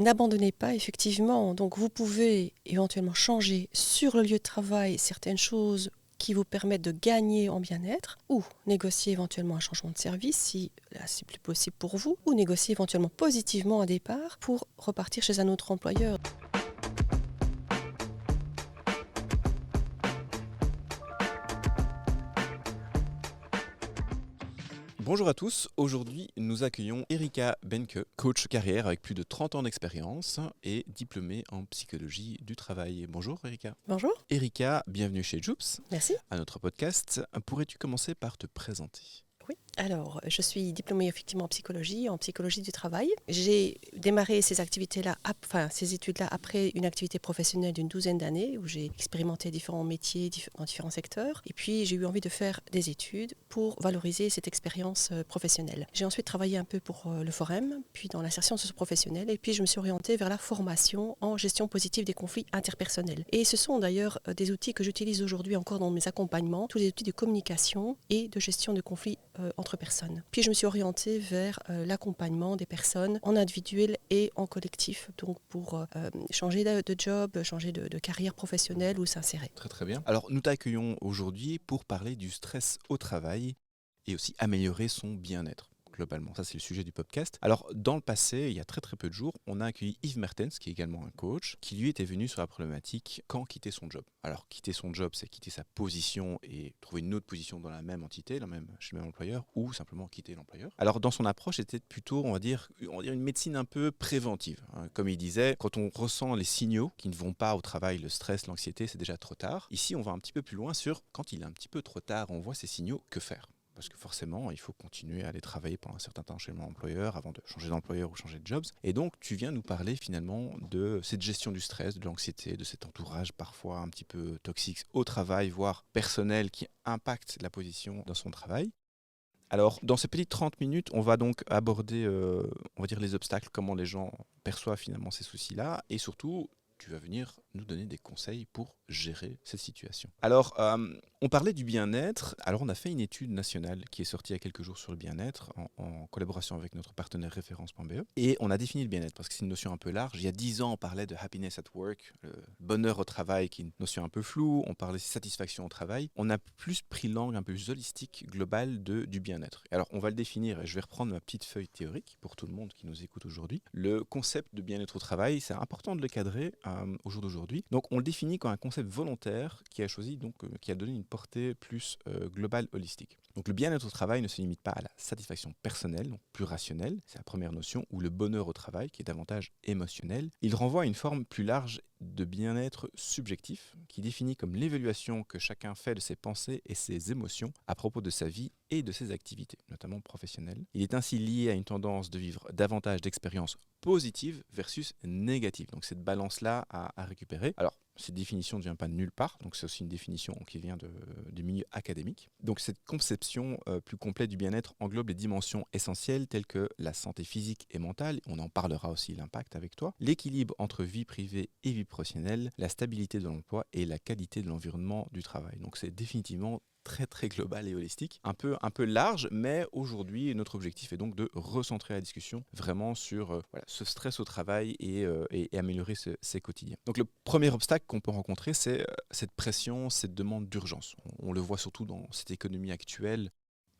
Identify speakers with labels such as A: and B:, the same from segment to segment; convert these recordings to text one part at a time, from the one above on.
A: n'abandonnez pas effectivement. Donc vous pouvez éventuellement changer sur le lieu de travail certaines choses qui vous permettent de gagner en bien-être, ou négocier éventuellement un changement de service si là c'est plus possible pour vous, ou négocier éventuellement positivement un départ pour repartir chez un autre employeur.
B: Bonjour à tous, aujourd'hui nous accueillons Erika Benke, coach carrière avec plus de 30 ans d'expérience et diplômée en psychologie du travail. Bonjour Erika.
A: Bonjour.
B: Erika, bienvenue chez Joops,
A: Merci.
B: à notre podcast. Pourrais-tu commencer par te présenter ?
A: Oui, alors je suis diplômée effectivement en psychologie du travail. J'ai démarré ces études-là après une activité professionnelle d'une 12aine d'années où j'ai expérimenté différents métiers dans différents secteurs. Et puis j'ai eu envie de faire des études pour valoriser cette expérience professionnelle. J'ai ensuite travaillé un peu pour le Forum, puis dans l'insertion socio-professionnelle, et puis je me suis orientée vers la formation en gestion positive des conflits interpersonnels. Et ce sont d'ailleurs des outils que j'utilise aujourd'hui encore dans mes accompagnements, tous les outils de communication et de gestion de conflits entre personnes. Puis je me suis orientée vers l'accompagnement des personnes en individuel et en collectif, donc pour changer de job, changer de carrière professionnelle ou s'insérer.
B: Très très bien. Alors nous t'accueillons aujourd'hui pour parler du stress au travail et aussi améliorer son bien-être. Globalement, ça c'est le sujet du podcast. Alors dans le passé, il y a très très peu de jours, on a accueilli Yves Mertens, qui est également un coach, qui lui était venu sur la problématique quand quitter son job. Alors quitter son job, c'est quitter sa position et trouver une autre position dans la même entité, chez le même employeur, ou simplement quitter l'employeur. Alors dans son approche, c'était plutôt, on va dire une médecine un peu préventive. Comme il disait, quand on ressent les signaux qui ne vont pas au travail, le stress, l'anxiété, c'est déjà trop tard. Ici, on va un petit peu plus loin sur quand il est un petit peu trop tard, on voit ces signaux, que faire ? Parce que forcément, il faut continuer à aller travailler pendant un certain temps chez mon employeur avant de changer d'employeur ou changer de job. Et donc, tu viens nous parler finalement de cette gestion du stress, de l'anxiété, de cet entourage parfois un petit peu toxique au travail, voire personnel, qui impacte la position dans son travail. Alors, dans ces petites 30 minutes, on va donc aborder, on va dire, les obstacles, comment les gens perçoivent finalement ces soucis-là, et surtout, tu vas venir nous donner des conseils pour gérer cette situation. Alors, on parlait du bien-être. Alors, on a fait une étude nationale qui est sortie il y a quelques jours sur le bien-être en collaboration avec notre partenaire référence.be. Et on a défini le bien-être parce que c'est une notion un peu large. Il y a 10 ans, on parlait de happiness at work, le bonheur au travail, qui est une notion un peu floue. On parlait de satisfaction au travail. On a plus pris l'angle un peu plus holistique, global du bien-être. Et alors, on va le définir et je vais reprendre ma petite feuille théorique pour tout le monde qui nous écoute aujourd'hui. Le concept de bien-être au travail, c'est important de le cadrer au jour d'aujourd'hui. Donc on le définit comme un concept volontaire qui a donné une portée plus globale, holistique. Donc le bien-être au travail ne se limite pas à la satisfaction personnelle, donc plus rationnelle, c'est la première notion, ou le bonheur au travail qui est davantage émotionnel. Il renvoie à une forme plus large de bien-être subjectif qui définit comme l'évaluation que chacun fait de ses pensées et ses émotions à propos de sa vie et de ses activités, notamment professionnelles. Il est ainsi lié à une tendance de vivre davantage d'expériences positives versus négatives. Donc cette balance-là à récupérer. Alors, cette définition ne vient pas de nulle part, donc c'est aussi une définition qui vient du milieu académique. Donc cette conception plus complète du bien-être englobe les dimensions essentielles telles que la santé physique et mentale, on en parlera aussi l'impact avec toi, l'équilibre entre vie privée et vie professionnelle, la stabilité de l'emploi et la qualité de l'environnement du travail. Donc c'est définitivement très très global et holistique, un peu large, mais aujourd'hui notre objectif est donc de recentrer la discussion vraiment sur ce stress au travail et améliorer ses quotidiens. Donc le premier obstacle qu'on peut rencontrer, c'est cette pression, cette demande d'urgence. On le voit surtout dans cette économie actuelle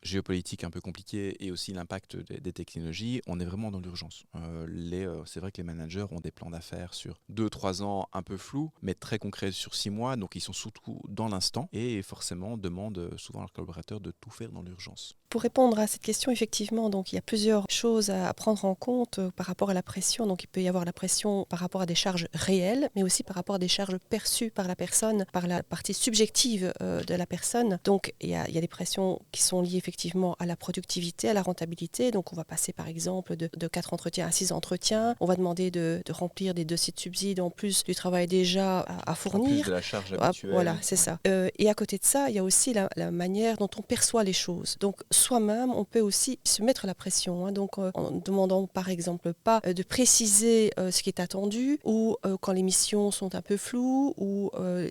B: géopolitique un peu compliquée et aussi l'impact des technologies, on est vraiment dans l'urgence. C'est vrai que les managers ont des plans d'affaires sur 2-3 ans un peu flous, mais très concrets sur 6 mois, donc ils sont surtout dans l'instant et forcément demandent souvent à leurs collaborateurs de tout faire dans l'urgence.
A: Pour répondre à cette question, effectivement, donc il y a plusieurs choses à prendre en compte par rapport à la pression. Donc il peut y avoir la pression par rapport à des charges réelles, mais aussi par rapport à des charges perçues par la personne, par la partie subjective de la personne. Donc il y a des pressions qui sont liées effectivement à la productivité, à la rentabilité. Donc on va passer par exemple de 4 entretiens à 6 entretiens. On va demander de remplir des dossiers de subsides en plus du travail déjà à fournir.
B: En plus de la charge habituelle.
A: Voilà, c'est ça. Et à côté de ça, il y a aussi la manière dont on perçoit les choses. Donc soi-même, on peut aussi se mettre la pression. Donc en demandant par exemple pas de préciser ce qui est attendu ou quand les missions sont un peu floues.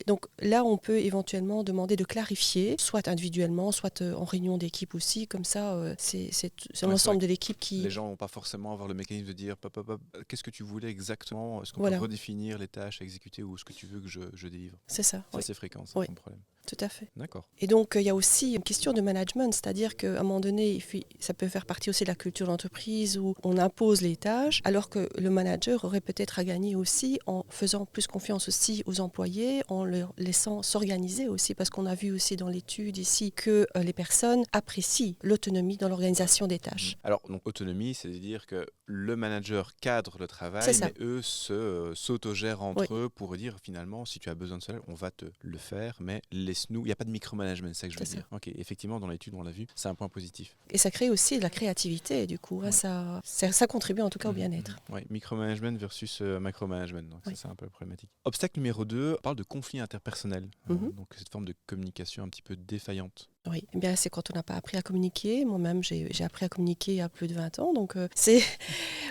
A: Donc là, on peut éventuellement demander de clarifier, soit individuellement, soit en réunion d'équipe l'équipe aussi. Comme ça, c'est
B: Ouais,
A: l'ensemble
B: vrai
A: de l'équipe qui...
B: les gens vont pas forcément avoir le mécanisme de dire pop, pop, pop, qu'est-ce que tu voulais exactement? Est-ce qu'on
A: Voilà,
B: peut redéfinir les tâches à exécuter ou ce que tu veux que je délivre?
A: c'est ça.
B: Ça,
A: Oui,
B: c'est fréquent, ça,
A: oui,
B: comme problème.
A: tout à fait.
B: D'accord.
A: Et donc, il y a aussi une question de management, c'est-à-dire qu'à un moment donné, ça peut faire partie aussi de la culture d'entreprise où on impose les tâches, alors que le manager aurait peut-être à gagner aussi en faisant plus confiance aussi aux employés, en leur laissant s'organiser aussi, parce qu'on a vu aussi dans l'étude ici que les personnes apprécient l'autonomie dans l'organisation des tâches.
B: Alors, donc, autonomie, c'est-à-dire que le manager cadre le
A: C'est
B: travail,
A: ça.
B: mais eux s'autogèrent entre
A: Oui.
B: eux pour dire finalement, si tu as besoin de cela, on va te le faire, mais laisse-nous. Il n'y a pas de micromanagement, c'est ça que je veux
A: C'est ça.
B: dire. Ok, effectivement, dans l'étude, on l'a vu, c'est un point positif.
A: Et ça crée aussi de la créativité, du coup.
B: Ouais.
A: Ça contribue en tout cas au bien-être.
B: Ouais, micromanagement versus macromanagement, donc
A: Oui.
B: ça, c'est un peu problématique. Obstacle numéro 2, on parle de conflit interpersonnel,
A: Mhm.
B: donc cette forme de communication un petit peu défaillante.
A: Oui, eh bien, c'est quand on n'a pas appris à communiquer. Moi-même, j'ai appris à communiquer il y a plus de 20 ans. Donc,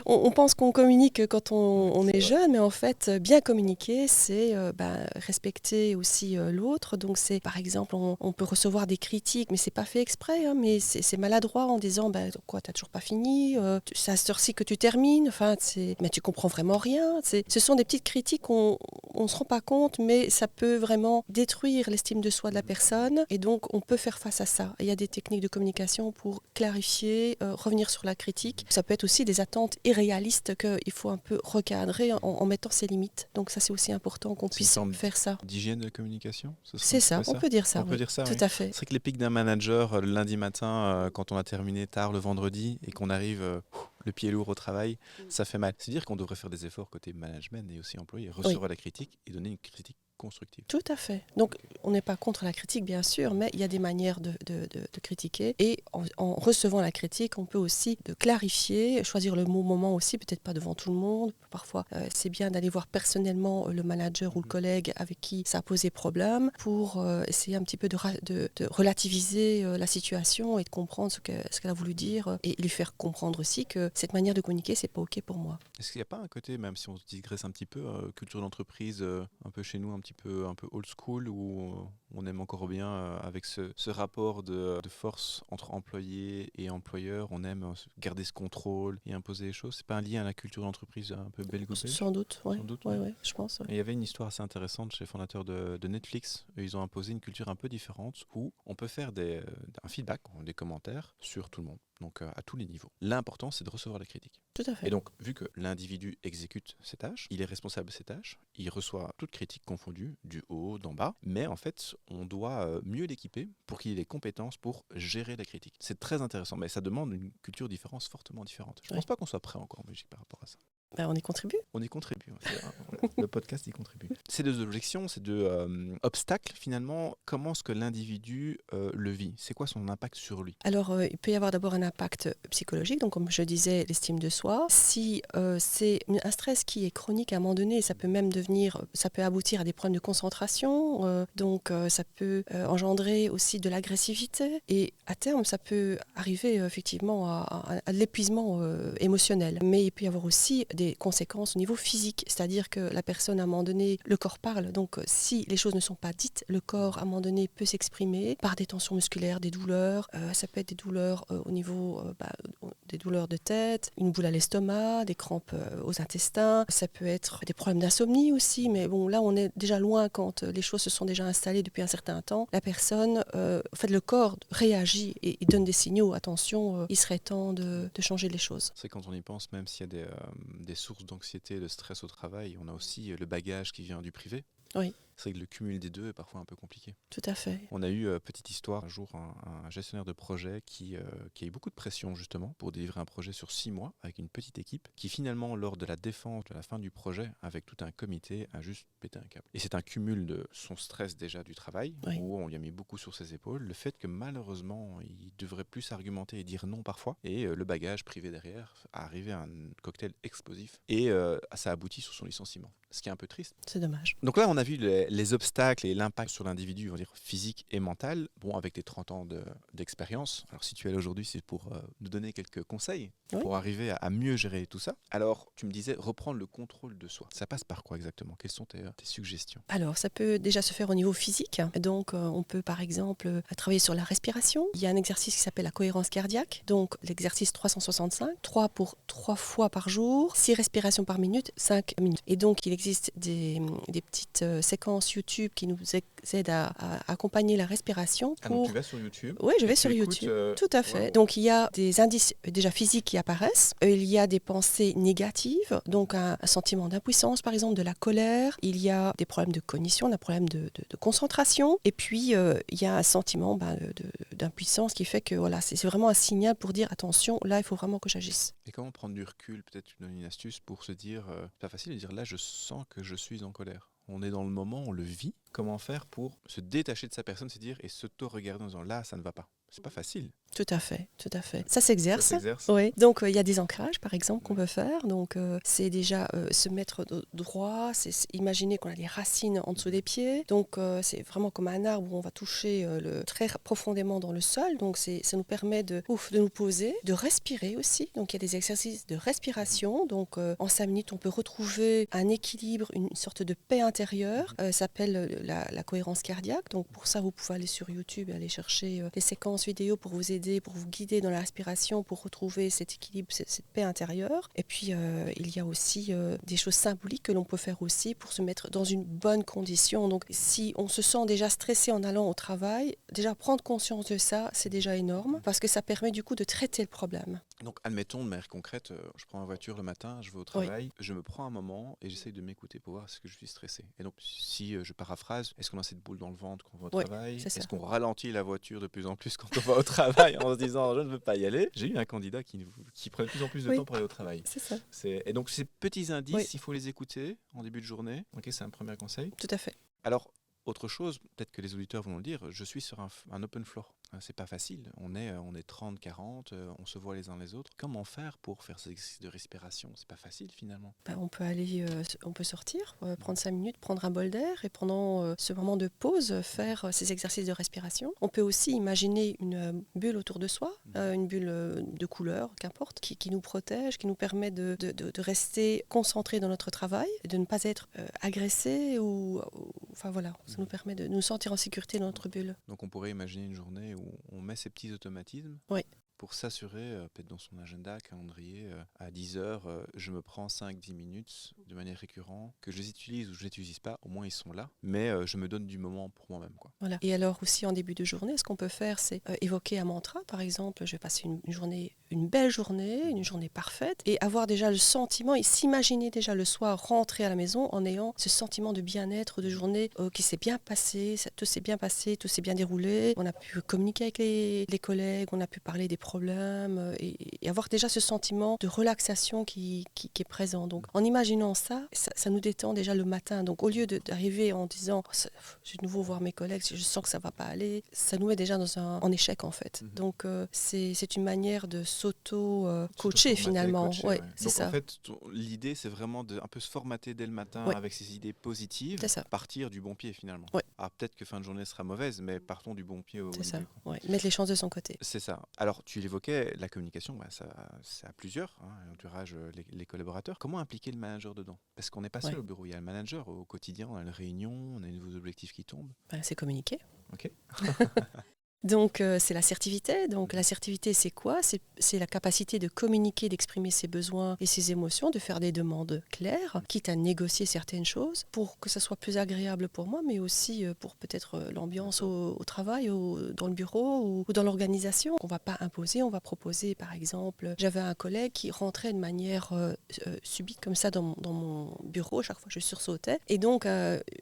A: on pense qu'on communique quand on est jeune, mais en fait, bien communiquer, c'est respecter aussi l'autre. Donc, c'est par exemple, on peut recevoir des critiques, mais c'est pas fait exprès, hein, mais c'est maladroit en disant quoi, t'as toujours pas fini, c'est à cette heure-ci que tu termines, enfin, mais tu comprends vraiment rien. Ce sont des petites critiques qu'on ne se rend pas compte, mais ça peut vraiment détruire l'estime de soi de la personne. Et donc, on peut faire face à ça. Il y a des techniques de communication pour clarifier, revenir sur la critique. Ça peut être aussi des attentes irréalistes qu'il faut un peu recadrer en mettant ses limites. Donc ça, c'est aussi important qu'on puisse faire ça.
B: D'hygiène de communication,
A: C'est ça, on peut dire ça.
B: On peut dire ça,
A: tout
B: oui.
A: à fait.
B: C'est vrai que les pics d'un manager le lundi matin, quand on a terminé tard le vendredi et qu'on arrive le pied lourd au travail, ça fait mal. C'est dire qu'on devrait faire des efforts côté management et aussi employé, recevoir la critique et donner une critique constructive.
A: Tout à fait. Donc, on n'est pas contre la critique, bien sûr, mais il y a des manières de critiquer. Et en recevant la critique, on peut aussi de clarifier, choisir le moment aussi, peut-être pas devant tout le monde. Parfois, c'est bien d'aller voir personnellement le manager ou le collègue avec qui ça a posé problème pour essayer un petit peu de relativiser la situation et de comprendre ce qu'elle a voulu dire et lui faire comprendre aussi que cette manière de communiquer, c'est pas OK pour moi.
B: Est-ce qu'il n'y a pas un côté, même si on se digresse un petit peu, culture d'entreprise, un peu chez nous, un peu old school, où on aime encore bien, avec ce rapport de force entre employés et employeurs, on aime garder ce contrôle et imposer les choses? C'est pas un lien à la culture d'entreprise un peu belgo-belge?
A: Sans doute, oui.
B: Sans doute,
A: Ouais, je pense. Ouais.
B: Et il y avait une histoire assez intéressante chez les fondateurs de Netflix. Ils ont imposé une culture un peu différente où on peut faire un feedback, des commentaires sur tout le monde, donc à tous les niveaux. L'important, c'est de recevoir la critique.
A: Tout à fait.
B: Et donc, vu que l'individu exécute ses tâches, il est responsable de ses tâches, il reçoit toute critique confondue, du haut, d'en bas, mais en fait, on doit mieux l'équiper pour qu'il ait les compétences pour gérer la critique. C'est très intéressant, mais ça demande une culture différente, fortement différente. Je ne pense pas qu'on soit prêt encore en Belgique par rapport à ça.
A: On y contribue.
B: On y contribue. Le podcast y contribue. Ces deux objections, ces deux obstacles, finalement, comment est-ce que l'individu le vit? C'est quoi son impact sur lui?
A: Alors, il peut y avoir d'abord un impact psychologique, donc comme je disais, l'estime de soi. Si c'est un stress qui est chronique à un moment donné, ça peut aboutir à des problèmes de concentration, donc ça peut engendrer aussi de l'agressivité, et à terme, ça peut arriver effectivement à l'épuisement émotionnel. Mais il peut y avoir aussi des conséquences au niveau physique, c'est-à-dire que la personne, à un moment donné, le corps parle, donc si les choses ne sont pas dites, le corps, à un moment donné, peut s'exprimer par des tensions musculaires, des douleurs, ça peut être des douleurs au niveau des douleurs de tête, une boule à l'estomac, des crampes aux intestins, ça peut être des problèmes d'insomnie aussi, mais bon, là, on est déjà loin quand les choses se sont déjà installées depuis un certain temps. La personne, le corps réagit et donne des signaux, attention, il serait temps de changer les choses.
B: C'est quand on y pense, même s'il y a des sources d'anxiété et de stress au travail, on a aussi le bagage qui vient du privé.
A: Oui.
B: C'est que le cumul des deux est parfois un peu compliqué.
A: Tout à fait.
B: On a eu, petite histoire, un jour, un gestionnaire de projet qui a eu beaucoup de pression justement pour délivrer un projet sur 6 mois avec une petite équipe qui finalement, lors de la défense, de la fin du projet, avec tout un comité, a juste pété un câble. Et c'est un cumul de son stress déjà du travail, où on lui a mis beaucoup sur ses épaules, le fait que malheureusement, il devrait plus argumenter et dire non parfois, et le bagage privé derrière a arrivé à un cocktail explosif, et ça aboutit sur son licenciement. Ce qui est un peu triste.
A: C'est dommage.
B: Donc là, on a vu les obstacles et l'impact sur l'individu, on va dire physique et mental, bon, avec tes 30 ans d'expérience, alors si tu es là aujourd'hui, c'est pour nous donner quelques conseils
A: Oui.
B: pour arriver à mieux gérer tout ça. Alors, tu me disais reprendre le contrôle de soi. Ça passe par quoi exactement? Quelles sont tes suggestions?
A: Alors, ça peut déjà se faire au niveau physique. Donc, on peut par exemple travailler sur la respiration. Il y a un exercice qui s'appelle la cohérence cardiaque. Donc, l'exercice 365, 3 fois par jour, 6 respirations par minute, 5 minutes. Et donc, il existe des petites séquences YouTube qui nous aident à accompagner la respiration.
B: Ah, donc tu vas sur YouTube?
A: Oui, je vais
B: et
A: sur
B: tu écoutes,
A: YouTube. Tout à fait.
B: wow.
A: Donc, il y a des indices déjà physiques qui apparaissent. Il y a des pensées négatives, donc un sentiment d'impuissance, par exemple, de la colère. Il y a des problèmes de cognition, des problèmes de concentration. Et puis, il y a un sentiment d'impuissance qui fait que voilà, c'est vraiment un signal pour dire attention, là, il faut vraiment que j'agisse.
B: Et comment prendre du recul? Peut-être tu donnes une astuce pour se dire, c'est pas facile de dire là, je sens que je suis en colère. On est dans le moment, on le vit. Comment faire pour se détacher de sa personne, se dire et s'auto-regarder en disant là, ça ne va pas. C'est pas facile.
A: Tout à fait. Ça s'exerce.
B: Ça s'exerce.
A: Oui. Donc, il y a des ancrages, par exemple, qu'on peut faire. Donc, c'est déjà se mettre droit, c'est imaginer qu'on a les racines en dessous des pieds. Donc, c'est vraiment comme un arbre où on va toucher très profondément dans le sol. Donc, ça nous permet de nous poser, de respirer aussi. Donc, il y a des exercices de respiration. Donc, en 5 minutes, on peut retrouver un équilibre, une sorte de paix intérieure. Ça s'appelle la cohérence cardiaque. Donc, pour ça, vous pouvez aller sur YouTube et aller chercher des séquences vidéo pour vous aider, pour vous guider dans la respiration, pour retrouver cet équilibre, cette paix intérieure. Et puis, il y a aussi des choses symboliques que l'on peut faire aussi pour se mettre dans une bonne condition. Donc, si on se sent déjà stressé en allant au travail, déjà prendre conscience de ça, c'est déjà énorme, parce que ça permet du coup de traiter le problème.
B: Donc, admettons de manière concrète, je prends ma voiture le matin, je vais au travail, je me prends un moment et j'essaye de m'écouter pour voir si je suis stressé. Et donc, si je paraphrase, est-ce qu'on a cette boule dans le ventre quand on va au travail? Est-ce qu'on ralentit la voiture de plus en plus quand on va au travail en se disant je ne veux pas y aller? J'ai eu un candidat qui prenait de plus en plus de temps pour aller au travail.
A: C'est ça.
B: Et donc, ces petits indices, il faut les écouter en début de journée. Ok, c'est un premier conseil.
A: Tout à fait.
B: Alors, autre chose, peut-être que les auditeurs vont le dire, je suis sur un open floor. C'est pas facile. On est 30, 40, on se voit les uns les autres. Comment faire pour faire ces exercices de respiration? C'est pas facile finalement.
A: On peut sortir, prendre 5 minutes, prendre un bol d'air et pendant ce moment de pause, faire ces exercices de respiration. On peut aussi imaginer une bulle autour de soi, une bulle de couleur, qu'importe, qui nous protège, qui nous permet de rester concentré dans notre travail, de ne pas être agressé enfin voilà, ça nous permet de nous sentir en sécurité dans notre bulle.
B: Donc on pourrait imaginer une journée où on met ces petits automatismes pour s'assurer, peut-être dans son agenda, calendrier, à 10 heures, je me prends 5-10 minutes de manière récurrente, que je les utilise ou je ne les utilise pas, au moins ils sont là, mais je me donne du moment pour moi-même. Quoi.
A: Voilà. Et alors aussi en début de journée, ce qu'on peut faire, c'est évoquer un mantra, par exemple, je vais passer une belle journée, une journée parfaite, et avoir déjà le sentiment, et s'imaginer déjà le soir rentrer à la maison en ayant ce sentiment de bien-être, de journée qui s'est bien passée, tout s'est bien passé, tout s'est bien déroulé, on a pu communiquer avec les collègues, on a pu parler des problèmes et avoir déjà ce sentiment de relaxation qui est présent. Donc en imaginant ça nous détend déjà le matin. Donc au lieu d'arriver en disant je vais de nouveau voir mes collègues, je sens que ça va pas aller, ça nous met déjà en échec en fait. Donc c'est une manière de s'auto-coacher finalement.
B: Ouais.
A: C'est
B: donc
A: ça.
B: En fait, l'idée c'est vraiment de un peu se formater dès le matin avec ces idées positives, partir du bon pied finalement. Ah, peut-être que fin de journée sera mauvaise, mais partons du bon pied au
A: C'est ça.
B: début.
A: Mettre les chances de son côté.
B: C'est ça. Alors, tu l'évoquais, la communication, c'est à plusieurs, entourage, les collaborateurs. Comment impliquer le manager dedans? Parce qu'on n'est pas seul au bureau, il y a le manager au quotidien, on a une réunion, on a de nouveaux objectifs qui tombent.
A: C'est communiquer.
B: Ok.
A: Donc, c'est l'assertivité. Donc, l'assertivité, c'est quoi? C'est la capacité de communiquer, d'exprimer ses besoins et ses émotions, de faire des demandes claires, quitte à négocier certaines choses pour que ça soit plus agréable pour moi, mais aussi pour peut-être l'ambiance au travail, dans le bureau ou dans l'organisation. On ne va pas imposer, on va proposer, par exemple. J'avais un collègue qui rentrait de manière subite comme ça dans mon bureau. Chaque fois, je sursautais. Et donc,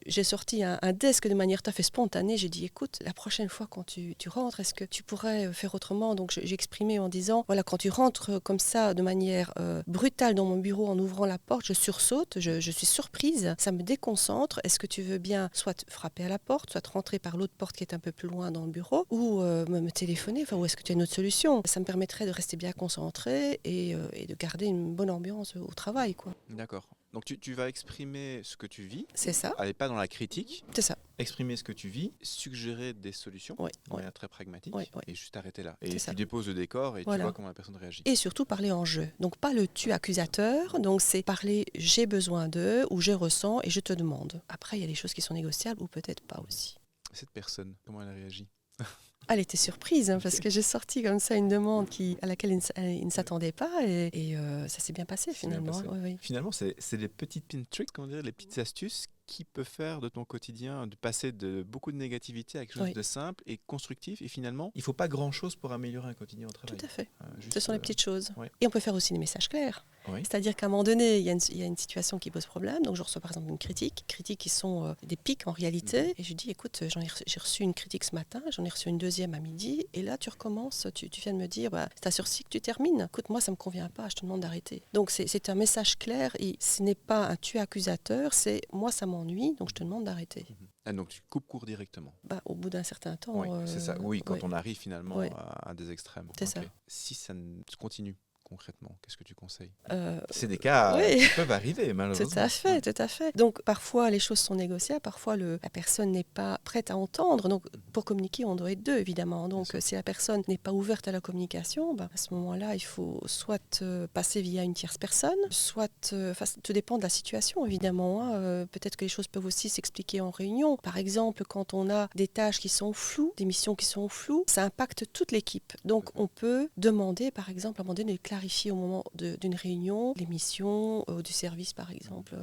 A: j'ai sorti un desk de manière tout à fait spontanée. J'ai dit, écoute, la prochaine fois quand tu rentres, est-ce que tu pourrais faire autrement? Donc j'ai exprimé en disant, voilà, quand tu rentres comme ça de manière brutale dans mon bureau en ouvrant la porte, je sursaute, je suis surprise, ça me déconcentre. Est-ce que tu veux bien soit frapper à la porte, soit rentrer par l'autre porte qui est un peu plus loin dans le bureau, ou me téléphoner, ou est-ce que tu as une autre solution? Ça me permettrait de rester bien concentré et de garder une bonne ambiance au travail, quoi.
B: D'accord. Donc tu vas exprimer ce que tu vis,
A: C'est ça,
B: aller pas dans la critique,
A: c'est ça.
B: exprimer ce que tu vis, suggérer des solutions
A: Oui,
B: de manière très pragmatique
A: oui.
B: et juste arrêter là. Et
A: C'est
B: tu
A: ça.
B: déposes le décor et tu
A: Voilà.
B: vois comment la personne réagit.
A: Et surtout parler en jeu. Donc pas le tu accusateur, donc c'est parler j'ai besoin d'eux ou je ressens et je te demande. Après il y a des choses qui sont négociables ou peut-être pas aussi.
B: Cette personne, comment elle a réagi?
A: Elle était surprise parce que j'ai sorti comme ça une demande à laquelle il ne s'attendait pas et ça s'est bien passé
B: C'est bien
A: finalement.
B: passé.
A: Oui, oui.
B: Finalement, c'est des petites pin tricks, comment dire, les petites astuces qui peuvent faire de ton quotidien, de passer de beaucoup de négativité à quelque chose
A: Oui.
B: de simple et constructif. Et finalement, il ne faut pas grand-chose pour améliorer un quotidien au travail.
A: Tout à fait.
B: Juste,
A: Ce sont les petites choses.
B: ouais.
A: Et on peut faire aussi des messages clairs.
B: Oui.
A: C'est-à-dire qu'à un moment donné, il y a une situation qui pose problème. Donc je reçois par exemple une critique. Critiques qui sont des pics en réalité. Et je dis, écoute, j'ai reçu une critique ce matin, j'en ai reçu une deuxième à midi. Et là, tu recommences, tu viens de me dire, c'est à sur-ci que tu termines. Écoute, moi, ça ne me convient pas, je te demande d'arrêter. Donc c'est un message clair. Et ce n'est pas un tu accusateur, c'est moi, ça m'ennuie, donc je te demande d'arrêter.
B: Ah, donc tu coupes court directement.
A: Au bout d'un certain temps.
B: Oui, c'est ça. Oui, quand
A: ouais.
B: on arrive finalement
A: Ouais.
B: à des extrêmes.
A: C'est ça.
B: Si ça ne se continue concrètement, qu'est-ce que tu conseilles?
A: Euh,
B: C'est des cas
A: oui.
B: qui peuvent arriver, malheureusement.
A: Tout à fait, tout à fait. Donc parfois les choses sont négociables, parfois la personne n'est pas prête à entendre. Donc pour communiquer, on doit être deux évidemment. Donc si la personne n'est pas ouverte à la communication, à ce moment-là, il faut soit passer via une tierce personne, soit, tout dépend de la situation évidemment. Hein. Peut-être que les choses peuvent aussi s'expliquer en réunion. Par exemple, quand on a des tâches qui sont floues, des missions qui sont floues, ça impacte toute l'équipe. Donc on peut demander, par exemple, à un moment donné, de clarifier au moment d'une réunion, les missions du service par exemple.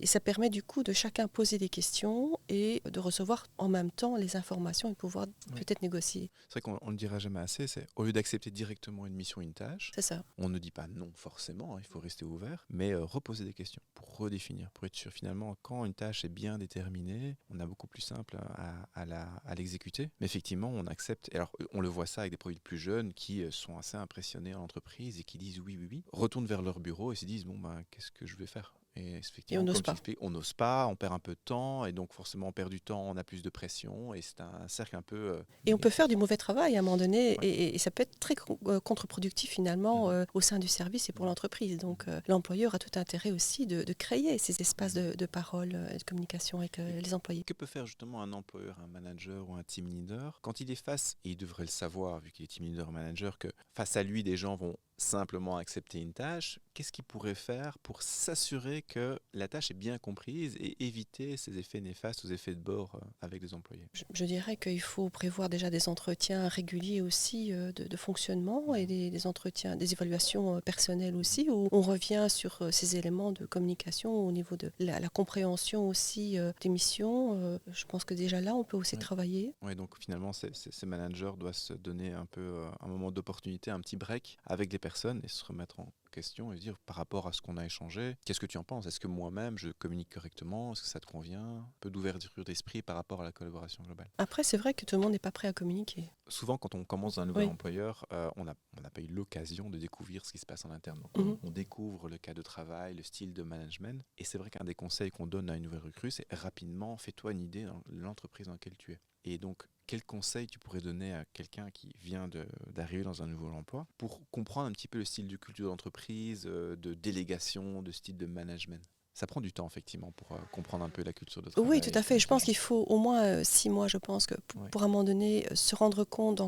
A: Et ça permet du coup de chacun poser des questions et de recevoir en même temps les informations et pouvoir peut-être négocier.
B: C'est vrai qu'on ne le dira jamais assez, c'est au lieu d'accepter directement une mission, une tâche,
A: c'est ça.
B: On ne dit pas non forcément, il faut rester ouvert, mais reposer des questions pour redéfinir, pour être sûr finalement quand une tâche est bien déterminée, on a beaucoup plus simple à l'exécuter. Mais effectivement, on accepte, et alors on le voit ça avec des profils plus jeunes qui sont assez impressionnés en entreprise et qui disent oui, retournent vers leur bureau et se disent qu'est-ce que je vais faire? Et effectivement,
A: on n'ose pas.
B: On n'ose pas, on perd un peu de temps, et donc forcément on perd du temps, on a plus de pression, et c'est un cercle un peu...
A: Et on peut faire du mauvais travail à un moment donné, et ça peut être très contre-productif finalement au sein du service et pour l'entreprise. Donc l'employeur a tout intérêt aussi de créer ces espaces de parole et de communication avec les employés.
B: Que peut faire justement un employeur, un manager ou un team leader quand il est face, et il devrait le savoir vu qu'il est team leader ou manager, que face à lui des gens vont simplement accepter une tâche, qu'est-ce qu'il pourrait faire pour s'assurer que la tâche est bien comprise et éviter ces effets néfastes, aux effets de bord avec les employés?
A: Je dirais qu'il faut prévoir déjà des entretiens réguliers aussi de fonctionnement et des entretiens, des évaluations personnelles aussi, où on revient sur ces éléments de communication au niveau de la compréhension aussi des missions. Je pense que déjà là, on peut aussi travailler.
B: Oui, donc finalement, ces managers doivent se donner un peu un moment d'opportunité, un petit break avec les personnes et se remettre en question et se dire par rapport à ce qu'on a échangé, qu'est-ce que tu en penses? Est-ce que moi-même je communique correctement? Est-ce que ça te convient? Un peu d'ouverture d'esprit par rapport à la collaboration globale.
A: Après, c'est vrai que tout le monde n'est pas prêt à communiquer.
B: Souvent, quand on commence un nouvel employeur, on n'a pas eu l'occasion de découvrir ce qui se passe en interne. Donc, on découvre le cas de travail, le style de management. Et c'est vrai qu'un des conseils qu'on donne à une nouvelle recrue, c'est rapidement, fais-toi une idée de l'entreprise dans laquelle tu es. Et donc, quel conseil tu pourrais donner à quelqu'un qui vient d'arriver dans un nouveau emploi pour comprendre un petit peu le style de culture d'entreprise, de délégation, de style de management? Ça prend du temps, effectivement, pour comprendre un peu la culture de travail.
A: Oui, tout à fait. Je pense qu'il faut au moins 6 mois, je pense, pour à un moment donné se rendre compte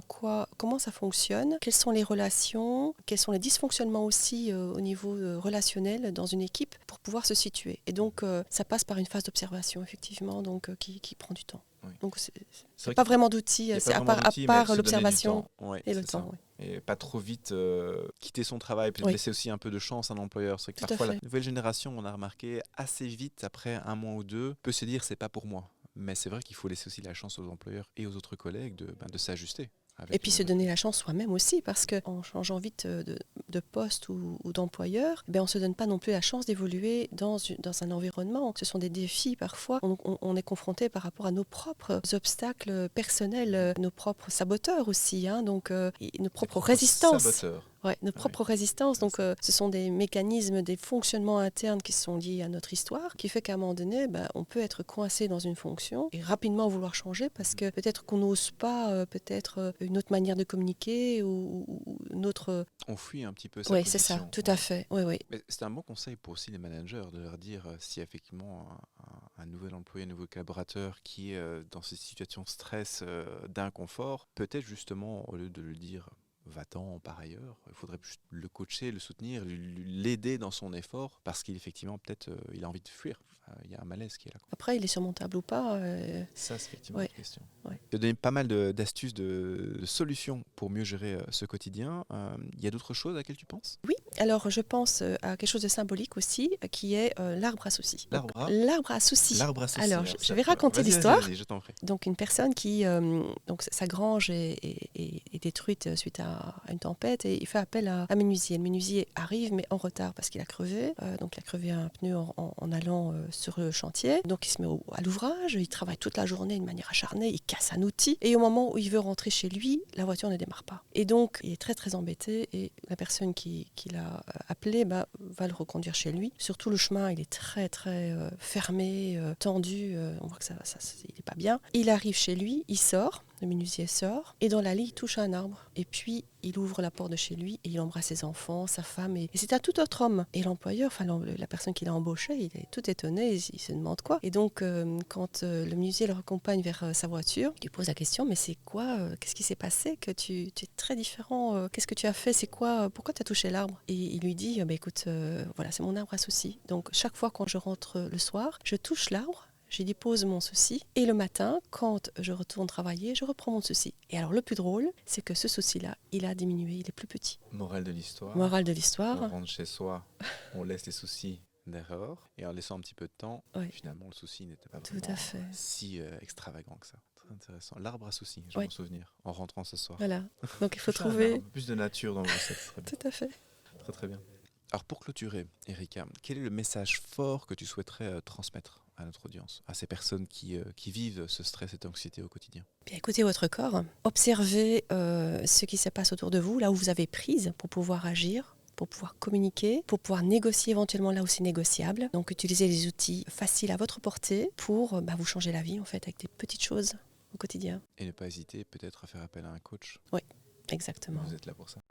A: comment ça fonctionne, quelles sont les relations, quels sont les dysfonctionnements aussi au niveau relationnel dans une équipe pour pouvoir se situer. Et donc, ça passe par une phase d'observation, effectivement, donc, qui prend du temps. Oui. Donc, c'est pas vraiment d'outils, c'est à part l'observation et le temps. Oui.
B: Et pas trop vite quitter son travail, peut-être laisser aussi un peu de chance à un employeur. C'est vrai que parfois la nouvelle génération, on a remarqué assez vite, après un mois ou deux, peut se dire c'est pas pour moi. Mais c'est vrai qu'il faut laisser aussi la chance aux employeurs et aux autres collègues de s'ajuster.
A: Et puis se donner la chance soi-même aussi, parce qu'en changeant vite de poste ou d'employeur, on ne se donne pas non plus la chance d'évoluer dans un environnement. Ce sont des défis parfois. On est confronté par rapport à nos propres obstacles personnels, nos propres saboteurs aussi, donc nos propres résistances.
B: Saboteurs.
A: Ouais, nos propres résistances. Donc, ce sont des mécanismes, des fonctionnements internes qui sont liés à notre histoire, qui fait qu'à un moment donné, on peut être coincé dans une fonction et rapidement vouloir changer parce que peut-être qu'on n'ose pas, peut-être une autre manière de communiquer ou une autre...
B: On fuit un petit peu sa
A: Oui, c'est ça,
B: position.
A: tout à fait. Oui, oui.
B: Mais c'est un bon conseil pour aussi les managers de leur dire si effectivement un nouvel employé, un nouveau collaborateur qui est dans ces situations de stress, d'inconfort, peut-être justement, au lieu de le dire va-t'en par ailleurs, il faudrait juste le coacher, le soutenir, l'aider dans son effort parce qu'effectivement, peut-être, il a envie de fuir. Il y a un malaise qui est là.
A: Après, il est surmontable ou pas.
B: Ça, c'est effectivement
A: Ouais.
B: une question.
A: Ouais.
B: Tu as donné pas mal d'astuces, de solutions pour mieux gérer ce quotidien. Il y a d'autres choses à laquelle tu penses?
A: Oui, alors je pense à quelque chose de symbolique aussi, qui est l'arbre à soucis. Donc,
B: L'arbre
A: à soucis.
B: L'arbre à soucis.
A: Alors, je vais raconter
B: Vas-y,
A: l'histoire.
B: vas-y, je t'en prie.
A: Donc, une personne qui, donc sa grange est détruite suite à une tempête et il fait appel à un menuisier. Le menuisier arrive, mais en retard parce qu'il a crevé. Donc, il a crevé un pneu en allant sur le chantier. Donc, il se met à l'ouvrage, il travaille toute la journée de manière acharnée, il casse un outil. Et au moment où il veut rentrer chez lui, la voiture ne démarre pas. Et donc, il est très, très embêté. Et la personne qui l'a appelé va le reconduire chez lui. Surtout, le chemin, il est très, très fermé, tendu. On voit que il n'est pas bien. Il arrive chez lui, il sort. Le menuisier sort et dans l'allée, il touche un arbre. Et puis, il ouvre la porte de chez lui et il embrasse ses enfants, sa femme. Et c'est un tout autre homme. Et l'employeur, enfin la personne qui l'a embauché, il est tout étonné, il se demande quoi. Et donc, quand le menuisier le raccompagne vers sa voiture, il lui pose la question, mais c'est quoi qu'est-ce qui s'est passé que tu es très différent qu'est-ce que tu as fait? C'est quoi pourquoi tu as touché l'arbre? Et il lui dit, écoute, voilà, c'est mon arbre à soucis. Donc, chaque fois quand je rentre le soir, je touche l'arbre. J'y dépose mon souci et le matin, quand je retourne travailler, je reprends mon souci. Et alors le plus drôle, c'est que ce souci-là, il a diminué, il est plus petit.
B: Morale de l'histoire.
A: Morale de l'histoire.
B: On rentre chez soi, on laisse les soucis derrière et en laissant un petit peu de temps, finalement le souci n'était pas vraiment si extravagant que ça. Très intéressant. L'arbre à soucis, je vais m'en souvenir, en rentrant ce soir.
A: Voilà, donc il faut trouver...
B: Un peu plus de nature dans vos recettes.
A: Tout à fait.
B: Très très bien. Alors pour clôturer, Erika, quel est le message fort que tu souhaiterais transmettre à notre audience, à ces personnes qui vivent ce stress et cette anxiété au quotidien?
A: Bien, écoutez votre corps, observez ce qui se passe autour de vous, là où vous avez prise pour pouvoir agir, pour pouvoir communiquer, pour pouvoir négocier éventuellement là où c'est négociable. Donc utilisez les outils faciles à votre portée pour vous changer la vie en fait avec des petites choses au quotidien.
B: Et ne pas hésiter peut-être à faire appel à un coach.
A: Oui, exactement.
B: Vous êtes là pour ça.